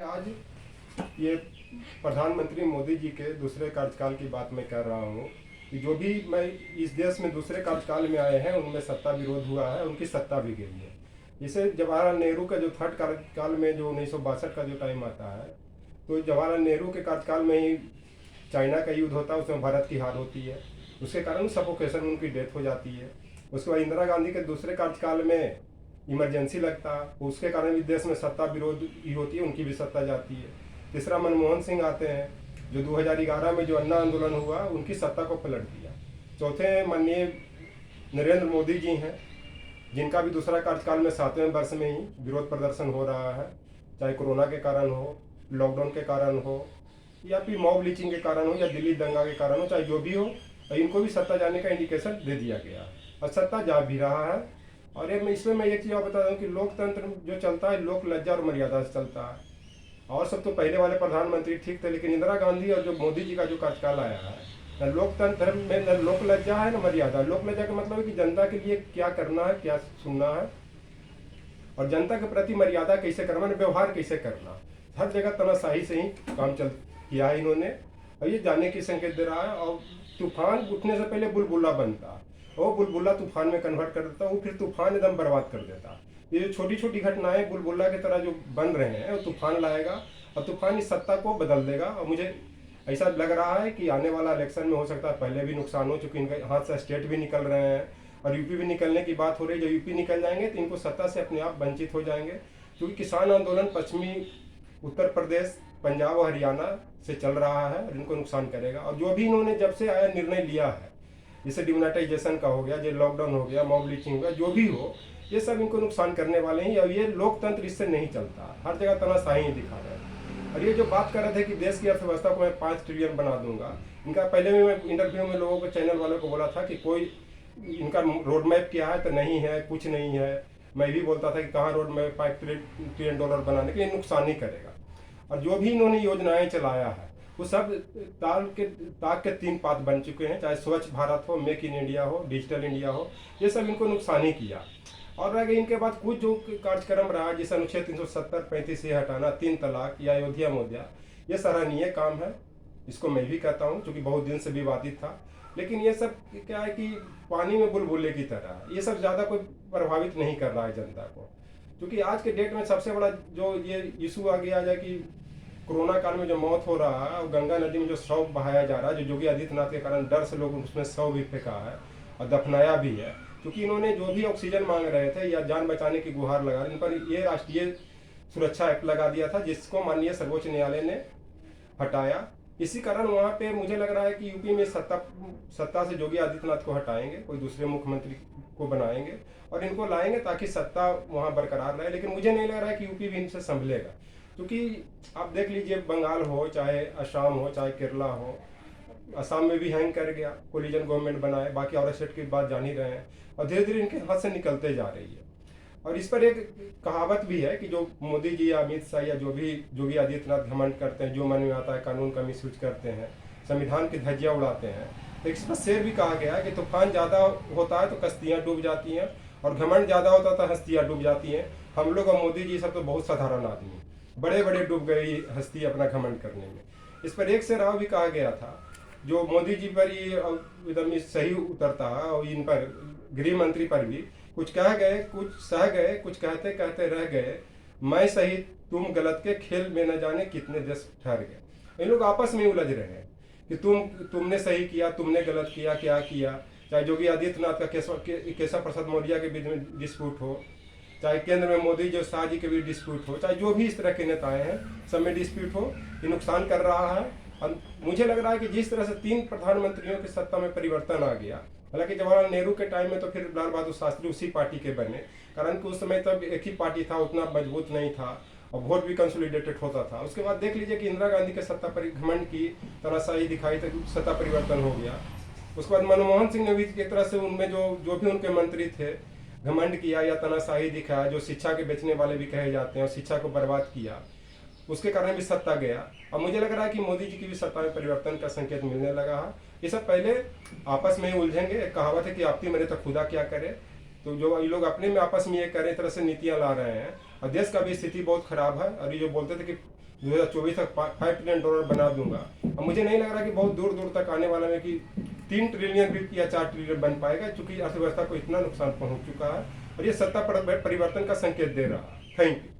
आज ये प्रधानमंत्री मोदी जी के दूसरे कार्यकाल की बात मैं कर रहा हूँ कि जो भी मैं इस देश में दूसरे कार्यकाल में आए हैं उनमें सत्ता विरोध हुआ है, उनकी सत्ता भी गई है। इसे जवाहरलाल नेहरू का जो थर्ड कार्यकाल में जो 1962 का जो टाइम आता है, तो जवाहरलाल नेहरू के कार्यकाल में ही चाइना का युद्ध होता है, उसमें भारत की हार होती है, उसके कारण सफोकेशन में उनकी डेथ हो जाती है। उसके बाद इंदिरा गांधी के दूसरे कार्यकाल में इमरजेंसी लगता, उसके कारण भी देश में सत्ता विरोध होती है, उनकी भी सत्ता जाती है। तीसरा मनमोहन सिंह आते हैं, जो 2011 में जो अन्ना आंदोलन हुआ उनकी सत्ता को पलट दिया। चौथे माननीय नरेंद्र मोदी जी हैं, जिनका भी दूसरा कार्यकाल में 7वें वर्ष में ही विरोध प्रदर्शन हो रहा है, चाहे कोरोना के कारण हो, लॉकडाउन के कारण हो, या फिर मॉब लीचिंग के कारण हो, या दिल्ली दंगा के कारण हो, चाहे जो भी हो, इनको भी सत्ता जाने का इंडिकेशन दे दिया गया और सत्ता जा भी रहा है। और ये इसमें मैं एक चीज़ और बता दूं कि लोकतंत्र जो चलता है लोक लज्जा और मर्यादा से चलता है। और सब तो पहले वाले प्रधानमंत्री ठीक थे, लेकिन इंदिरा गांधी और जो मोदी जी का जो कार्यकाल आया है, न लोकतंत्र में न लोक लज्जा है न मर्यादा। लोक लज्जा का मतलब है कि जनता के लिए क्या करना है, क्या सुनना है, और जनता के प्रति मर्यादा कैसे करना, व्यवहार कैसे करना। हर जगह तानाशाही से ही काम चल किया है इन्होंने, और ये जाने की संकेत दे रहा है। और तूफान उठने से पहले बुलबुला बनता, वो बुलबुला तूफान में कन्वर्ट कर देता, वो फिर तूफान एकदम बर्बाद कर देता। ये जो छोटी छोटी घटनाएं बुलबुला की तरह जो बन रहे हैं, वो तूफान लाएगा और तूफान इस सत्ता को बदल देगा। और मुझे ऐसा लग रहा है कि आने वाला इलेक्शन में हो सकता है पहले भी नुकसान हो, चूंकि इनके हाथ से स्टेट भी निकल रहे हैं और यूपी भी निकलने की बात हो रही है। जब यूपी निकल जाएंगे तो इनको सत्ता से अपने आप वंचित हो जाएंगे, क्योंकि किसान आंदोलन पश्चिमी उत्तर प्रदेश, पंजाब और हरियाणा से चल रहा है और इनको नुकसान करेगा। और जो भी इन्होंने जब से आया निर्णय लिया है, जैसे डिमोनेटाइजेशन का हो गया, जो लॉकडाउन हो गया, मॉब लीचिंग हो गया, जो भी हो, ये सब इनको नुकसान करने वाले हैं। और ये लोकतंत्र इससे नहीं चलता, हर जगह तानाशाही दिखा रहे हैं। और ये जो बात कर रहे थे कि देश की अर्थव्यवस्था को मैं 5 ट्रिलियन बना दूंगा, इनका पहले भी मैं इंटरव्यू में लोगों को, चैनल वालों को बोला था कि कोई इनका रोड मैप क्या है, तो नहीं है, कुछ नहीं है। मैं भी बोलता था कि कहाँ रोड मैप 5 ट्रिलियन डॉलर बनाने के लिए, नुकसान ही करेगा। और जो भी इन्होंने योजनाएं चलाया है वो सब ताक के 3 पात बन चुके हैं, चाहे स्वच्छ भारत हो, मेक इन इंडिया हो, डिजिटल इंडिया हो, ये सब इनको नुकसान ही किया। और रह गई इनके बाद कुछ जो कार्यक्रम रहा, जैसे अनुच्छेद 370 35 से हटाना, 3 तलाक या अयोध्या मुद्दा, ये सराहनीय काम है, इसको मैं भी कहता हूँ, क्योंकि बहुत दिन से विवादित था। लेकिन ये सब क्या है कि पानी में बुलबुले की तरह, ये सब ज़्यादा कोई प्रभावित नहीं कर रहा है जनता को। क्योंकि आज के डेट में सबसे बड़ा जो ये इशू आ गया है कि कोरोना काल में जो मौत हो रहा है, और गंगा नदी में जो शव बहाया जा रहा है, जो योगी आदित्यनाथ के कारण डर से लोग उसमें शव भी फेंका है और दफनाया भी है। क्योंकि इन्होंने जो भी ऑक्सीजन मांग रहे थे या जान बचाने की गुहार लगा रहे, इन पर ये राष्ट्रीय सुरक्षा एक्ट लगा दिया था, जिसको माननीय सर्वोच्च न्यायालय ने हटाया। इसी कारण वहाँ पे मुझे लग रहा है कि यूपी में सत्ता से योगी आदित्यनाथ को हटाएंगे, कोई दूसरे मुख्यमंत्री को बनाएंगे और इनको लाएंगे ताकि सत्ता वहाँ बरकरार रहे। लेकिन मुझे नहीं लग रहा है कि यूपी भी इनसे संभलेगा, क्योंकि आप देख लीजिए, बंगाल हो, चाहे असम हो, चाहे केरला हो, असम में भी हैंग कर गया, कोलिजन गवर्नमेंट बनाए, बाकी और स्टेट की बात जान ही रहे हैं, और धीरे धीरे इनके हाथ से निकलते जा रही है। और इस पर एक कहावत भी है कि जो मोदी जी या अमित शाह या जो भी योगी आदित्यनाथ घमंड करते हैं, जो मन में आता है कानून का मिसयूज करते हैं, संविधान की धज्जियाँ उड़ाते हैं, तो इस पर शेर भी कहा गया है कि तूफान ज़्यादा होता है तो कश्तियाँ डूब जाती हैं, और घमंड ज़्यादा होता है तो हस्तियाँ डूब जाती हैं। हम लोग और मोदी जी सब तो बहुत साधारण आदमी, बड़े बड़े डूब गई हस्ती अपना घमंड करने में। इस पर एक से राव भी कहा गया था, जो मोदी जी पर ही एकदम सही उतरता है, और इन पर गृह मंत्री पर भी कुछ कह गए, कुछ सह गए, कुछ कहते कहते रह गए, मैं सही तुम गलत के खेल में न जाने कितने देश ठहर गए। इन लोग आपस में उलझ रहे हैं कि तुमने सही किया, तुमने गलत किया, क्या किया। चाहे योगी आदित्यनाथ का केशव प्रसाद मौर्य के बीच में डिस्प्यूट हो, चाहे केंद्र में मोदी जो शाह जी के बीच डिस्प्यूट हो, चाहे जो भी इस तरह के नेताएं हैं, सब में डिस्प्यूट हो, ये नुकसान कर रहा है। और मुझे लग रहा है कि जिस तरह से 3 प्रधानमंत्रियों की सत्ता में परिवर्तन आ गया, हालांकि जवाहरलाल नेहरू के टाइम में तो फिर लाल बहादुर शास्त्री उसी पार्टी के बने, कारण कि उस समय तब एक ही पार्टी था, उतना मजबूत नहीं था और वोट भी कंसोलिडेटेड होता था। उसके बाद देख लीजिए कि इंदिरा गांधी के सत्ता पर घमंड की, तानाशाही दिखाई, तो सत्ता परिवर्तन हो गया। उसके बाद मनमोहन सिंह ने भी एक तरह से उनमें जो भी उनके मंत्री थे, घमंड किया या तानाशाही दिखाया, जो शिक्षा के बेचने वाले भी कहे जाते हैं, और शिक्षा को बर्बाद किया, उसके कारण भी सत्ता गया। और मुझे लग रहा है कि मोदी जी की भी सत्ता में परिवर्तन का संकेत मिलने लगा है। ये सब पहले आपस में ही उलझेंगे। एक कहावत है कि आपती मरे तो खुदा क्या करे, तो जो ये लोग अपने में आपस में ये करें तरह से नीतियां ला रहे हैं, और देश का भी स्थिति बहुत खराब है। और ये जो बोलते थे कि 2024 तक $5 ट्रिलियन बना दूंगा। अब मुझे नहीं लग रहा कि बहुत दूर दूर तक आने वाला है कि 3 ट्रिलियन भी या 4 ट्रिलियन बन पाएगा, क्योंकि अर्थव्यवस्था को इतना नुकसान पहुंच चुका है और ये सत्ता परिवर्तन का संकेत दे रहा है। Thank you.